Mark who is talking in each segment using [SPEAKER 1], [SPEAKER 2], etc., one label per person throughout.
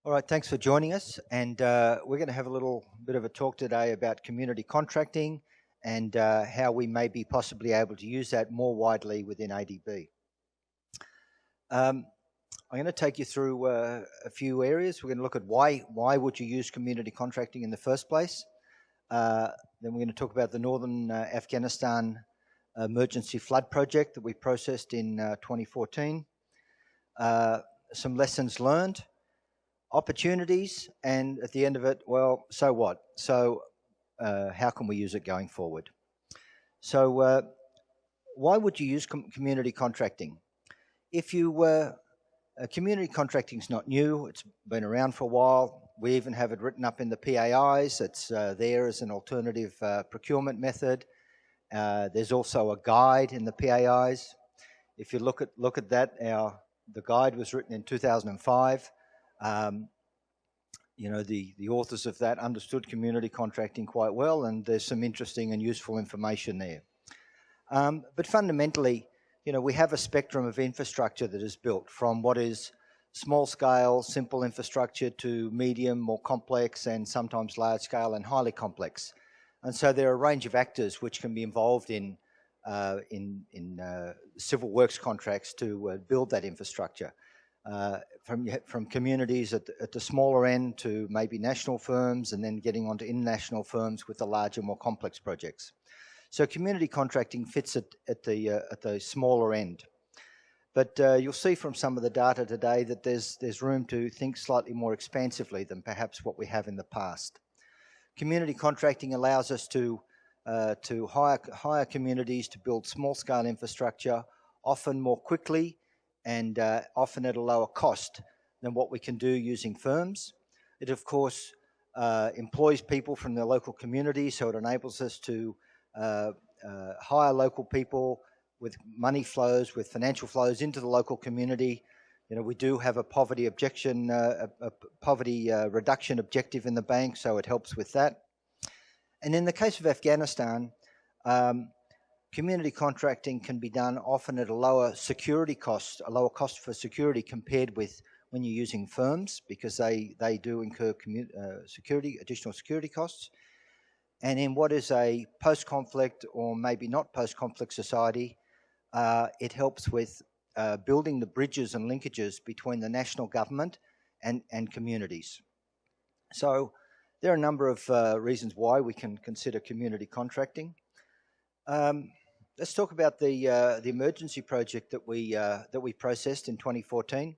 [SPEAKER 1] All right, thanks for joining us. And we're going to have a little bit of a talk today about community contracting and how we may be possibly able to use that more widely within ADB. I'm going to take you through a few areas. We're going to look at why would you use community contracting in the first place. Then we're going to talk about the Northern Afghanistan Emergency Flood Project that we processed in 2014. Some lessons learned, opportunities, and at the end of it, well, so what? So how can we use it going forward? So why would you use community contracting? If you were, community contracting is not new, it's been around for a while. We even have it written up in the PAIs. It's there as an alternative procurement method. There's also a guide in the PAIs. If you look at that, the guide was written in 2005. You know, the authors of that understood community contracting quite well, and there's some interesting and useful information there. But fundamentally, you know, we have a spectrum of infrastructure that is built from what is small scale, simple infrastructure to medium, more complex, and sometimes large scale and highly complex. And so there are a range of actors which can be involved in civil works contracts to build that infrastructure. From communities at the smaller end to maybe national firms, and then getting onto international firms with the larger, more complex projects. So community contracting fits at the smaller end. But you'll see from some of the data today that there's room to think slightly more expansively than perhaps what we have in the past. Community contracting allows us to hire communities to build small-scale infrastructure, often more quickly, and often at a lower cost than what we can do using firms. It, of course, employs people from the local community, so it enables us to hire local people with money flows, with financial flows into the local community. You know, we do have a poverty reduction objective in the bank, so it helps with that. And in the case of Afghanistan, community contracting can be done often at a lower security cost, a lower cost for security compared with when you're using firms, because they do incur additional security costs. And in what is a post-conflict or maybe not post-conflict society, it helps with building the bridges and linkages between the national government and communities. So there are a number of reasons why we can consider community contracting. Let's talk about the emergency project that we processed in 2014.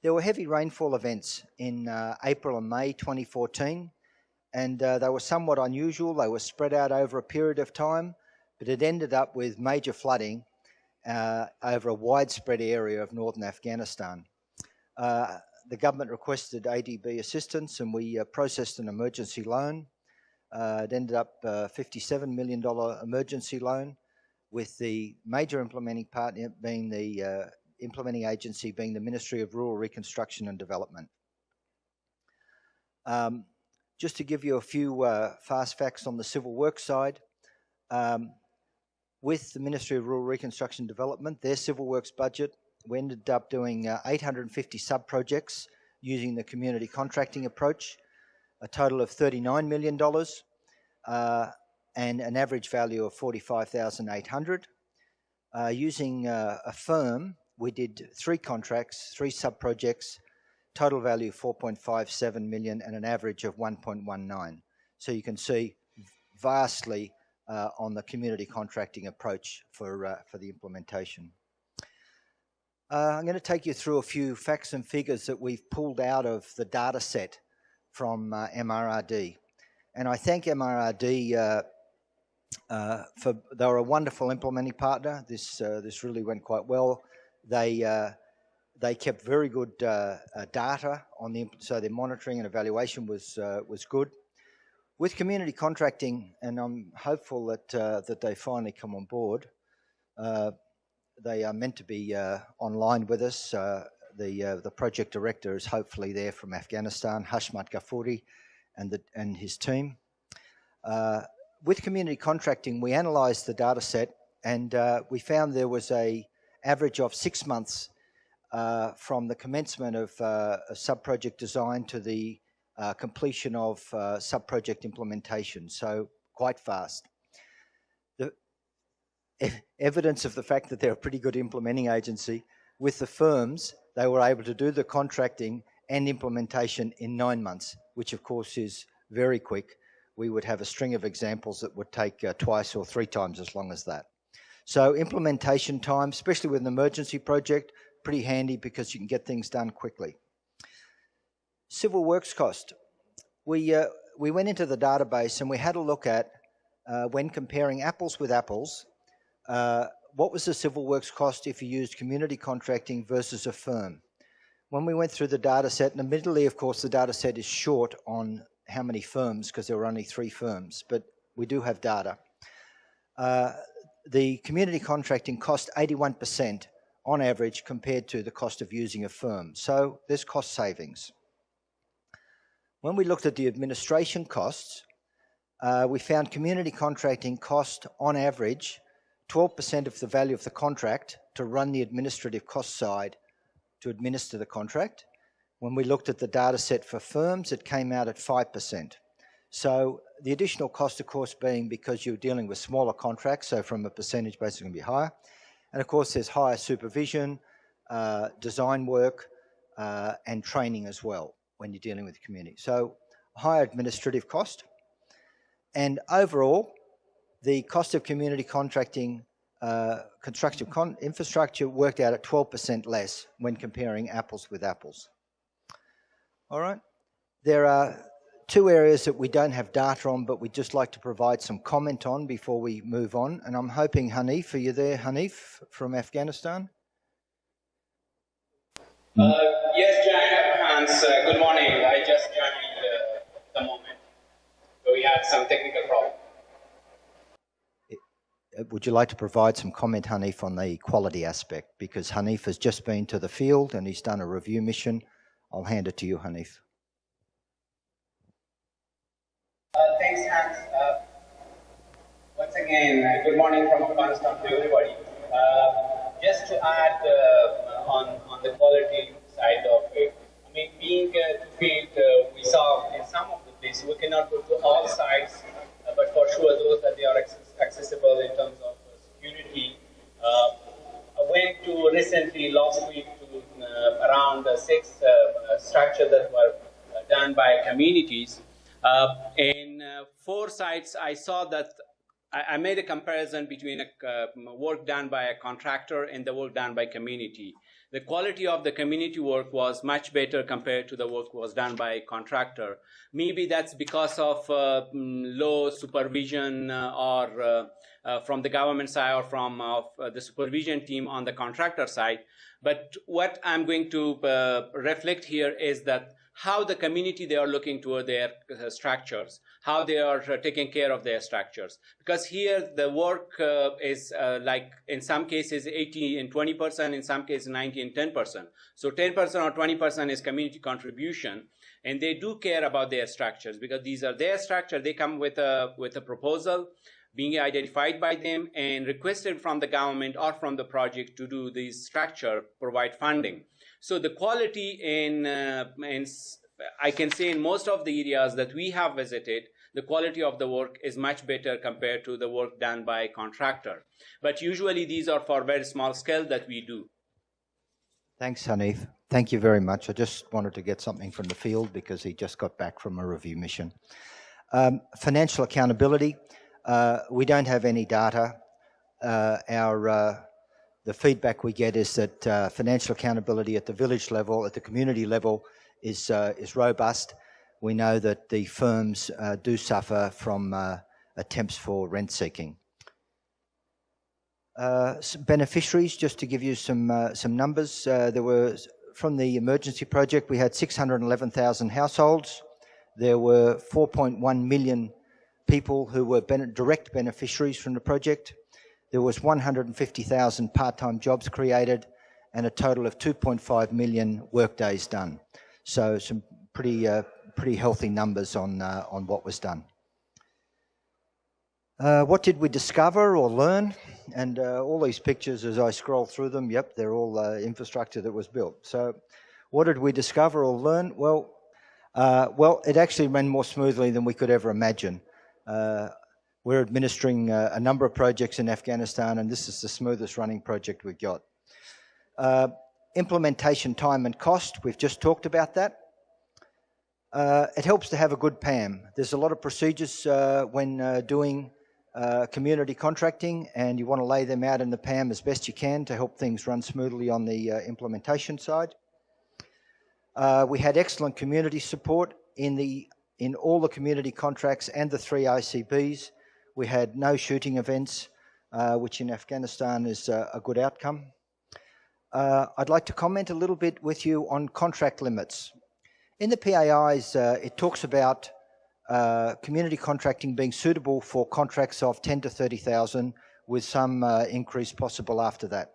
[SPEAKER 1] There were heavy rainfall events in April and May 2014, and they were somewhat unusual. They were spread out over a period of time, but it ended up with major flooding over a widespread area of northern Afghanistan. The government requested ADB assistance, and we processed an emergency loan. It ended up a $57 million emergency loan, with the major implementing partner being the implementing agency being the Ministry of Rural Reconstruction and Development. Just to give you a few fast facts on the civil works side, with the Ministry of Rural Reconstruction and Development, their civil works budget, we ended up doing 850 sub-projects using the community contracting approach, a total of $39 million, and an average value of $45,800. Using a firm, we did 3 contracts, 3 sub-projects, total value 4.57 million and an average of 1.19. So you can see vastly on the community contracting approach for the implementation. I'm going to take you through a few facts and figures that we've pulled out of the data set from MRRD. And I thank MRRD they were a wonderful implementing partner. This really went quite well. They kept very good data on so their monitoring and evaluation was good. With community contracting, and I'm hopeful that they finally come on board. They are meant to be online with us. The project director is hopefully there from Afghanistan, Hashmat Ghafouri, and his team. With community contracting, we analysed the data set, and we found there was a average of 6 months from the commencement of a sub-project design to the completion of sub-project implementation, so quite fast. The evidence of the fact that they're a pretty good implementing agency, with the firms, they were able to do the contracting and implementation in 9 months, which of course is very quick. We would have a string of examples that would take twice or 3 times as long as that. So implementation time, especially with an emergency project, pretty handy because you can get things done quickly. Civil works cost. We went into the database and we had a look at, when comparing apples with apples, what was the civil works cost if you used community contracting versus a firm? When we went through the data set, and admittedly, of course, the data set is short on how many firms because there were only 3 firms, but we do have data. The community contracting cost 81% on average compared to the cost of using a firm. So there's cost savings. When we looked at the administration costs, we found community contracting cost on average 12% of the value of the contract to run the administrative cost side to administer the contract. When we looked at the data set for firms, it came out at 5%. So the additional cost, of course, being because you're dealing with smaller contracts, so from a percentage basis, it's going to be higher. And of course, there's higher supervision, design work, and training as well when you're dealing with the community. So higher administrative cost. And overall, the cost of community contracting construction infrastructure worked out at 12% less when comparing apples with apples. All right. There are 2 areas that we don't have data on, but we'd just like to provide some comment on before we move on. And I'm hoping, Hanif, are you there, Hanif, from Afghanistan?
[SPEAKER 2] Yes, Hans, good morning. I just joined the moment. So we had some technical problem.
[SPEAKER 1] Would you like to provide some comment, Hanif, on the quality aspect? Because Hanif has just been to the field and he's done a review mission. I'll hand it to you, Hanif.
[SPEAKER 2] Thanks, Hans. Once again, good morning from Afghanistan to everybody. Just to add on the quality side of it, I mean, being to field, we saw in some of the places, we cannot go to all sites, but for sure those that they are accessible in terms of security. I went to recently, last week, to around 6 structures that were done by communities. In 4 sites, I saw that I made a comparison between work done by a contractor and the work done by community. The quality of the community work was much better compared to the work was done by a contractor. Maybe that's because of low supervision or from the government side or from the supervision team on the contractor side. But what I'm going to reflect here is that how the community they are looking toward their structures, how they are taking care of their structures. Because here the work is like in some cases 80 and 20%, in some cases 90 and 10%. So 10% or 20% is community contribution, and they do care about their structures because these are their structure. They come with a proposal being identified by them and requested from the government or from the project to do this structure, provide funding. So the quality in I can say in most of the areas that we have visited, the quality of the work is much better compared to the work done by a contractor. But usually these are for very small scale that we do.
[SPEAKER 1] Thanks, Hanif. Thank you very much. I just wanted to get something from the field because he just got back from a review mission. Financial accountability. We don't have any data. The feedback we get is that financial accountability at the village level, at the community level, is robust. We know that the firms do suffer from attempts for rent seeking. Beneficiaries, just to give you some numbers, there were, from the emergency project, we had 611,000 households. There were 4.1 million people who were direct beneficiaries from the project. There was 150,000 part-time jobs created and a total of 2.5 million work days done. So some pretty healthy numbers on what was done. What did we discover or learn? And all these pictures, as I scroll through them, yep, they're all infrastructure that was built. So what did we discover or learn? Well, it actually ran more smoothly than we could ever imagine. We're administering a number of projects in Afghanistan, and this is the smoothest running project we've got. Implementation time and cost, we've just talked about that. It helps to have a good PAM. There's a lot of procedures when doing community contracting, and you want to lay them out in the PAM as best you can to help things run smoothly on the implementation side. We had excellent community support in all the community contracts and the 3 ICBs. We had no shooting events, which in Afghanistan is a good outcome. I'd like to comment a little bit with you on contract limits. In the PAIs, it talks about community contracting being suitable for contracts of 10 to 30,000 with some increase possible after that.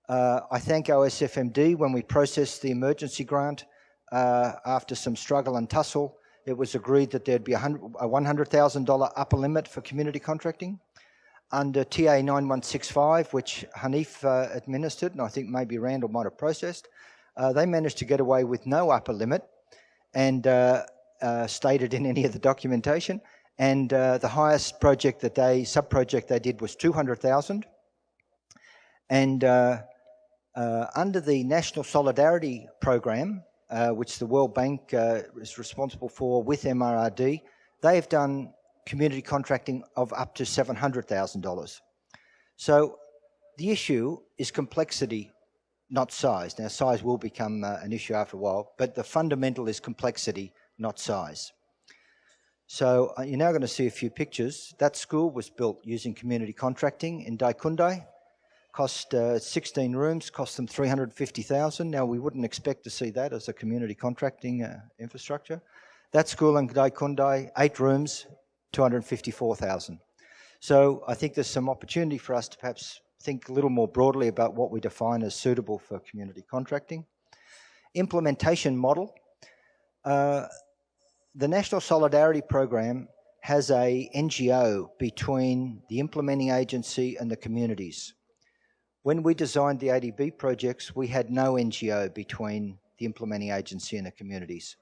[SPEAKER 1] I thank OSFMD when we processed the emergency grant. After some struggle and tussle, it was agreed that there'd be a $100,000 upper limit for community contracting. Under TA 9165, which Hanif administered, and I think maybe Randall might have processed, they managed to get away with no upper limit and stated in any of the documentation. And the highest project sub-project they did was 200,000. And under the National Solidarity Program, which the World Bank is responsible for with MRRD, they've done community contracting of up to $700,000. So the issue is complexity, not size. Now, size will become an issue after a while, but the fundamental is complexity, not size. So you're now going to see a few pictures. That school was built using community contracting in Daikundi. Cost 16 rooms, cost them $350,000. Now, we wouldn't expect to see that as a community contracting infrastructure. That school in Daikundi, 8 rooms, $254,000. So I think there's some opportunity for us to perhaps think a little more broadly about what we define as suitable for community contracting. Implementation model. The National Solidarity Program has a NGO between the implementing agency and the communities. When we designed the ADB projects, we had no NGO between the implementing agency and the communities.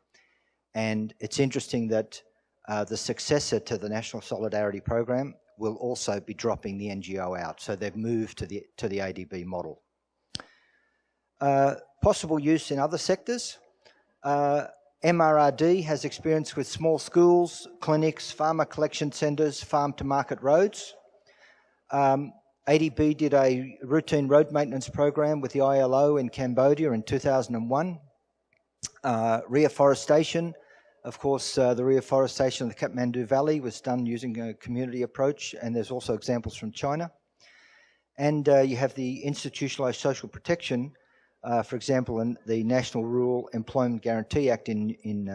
[SPEAKER 1] And it's interesting that the successor to the National Solidarity Program will also be dropping the NGO out. So they've moved to the ADB model. Possible use in other sectors. MRRD has experience with small schools, clinics, farmer collection centres, farm-to-market roads. ADB did a routine road maintenance program with the ILO in Cambodia in 2001. Reforestation, of course, the reforestation of the Kathmandu Valley was done using a community approach, and there's also examples from China. And you have the institutionalised social protection, for example, in the National Rural Employment Guarantee Act in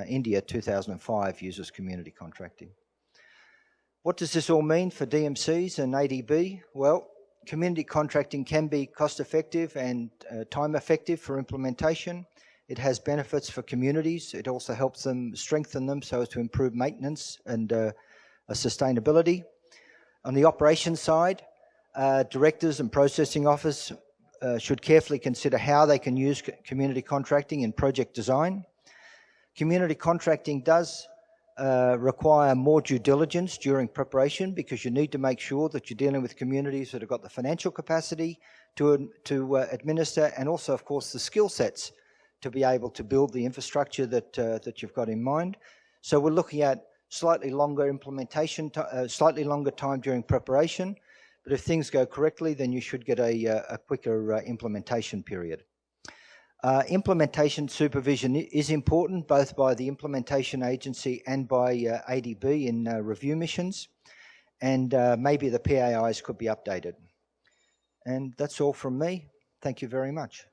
[SPEAKER 1] India, 2005, uses community contracting. What does this all mean for DMCs and ADB? Well, community contracting can be cost-effective and time-effective for implementation. It has benefits for communities. It also helps them strengthen them so as to improve maintenance and sustainability. On the operations side, directors and processing office should carefully consider how they can use community contracting in project design. Community contracting does require more due diligence during preparation because you need to make sure that you're dealing with communities that have got the financial capacity to administer, and also, of course, the skill sets to be able to build the infrastructure that you've got in mind. So we're looking at slightly longer implementation, slightly longer time during preparation, but if things go correctly, then you should get a quicker implementation period. Implementation supervision is important, both by the implementation agency and by ADB in review missions, and maybe the PAIs could be updated. And that's all from me. Thank you very much.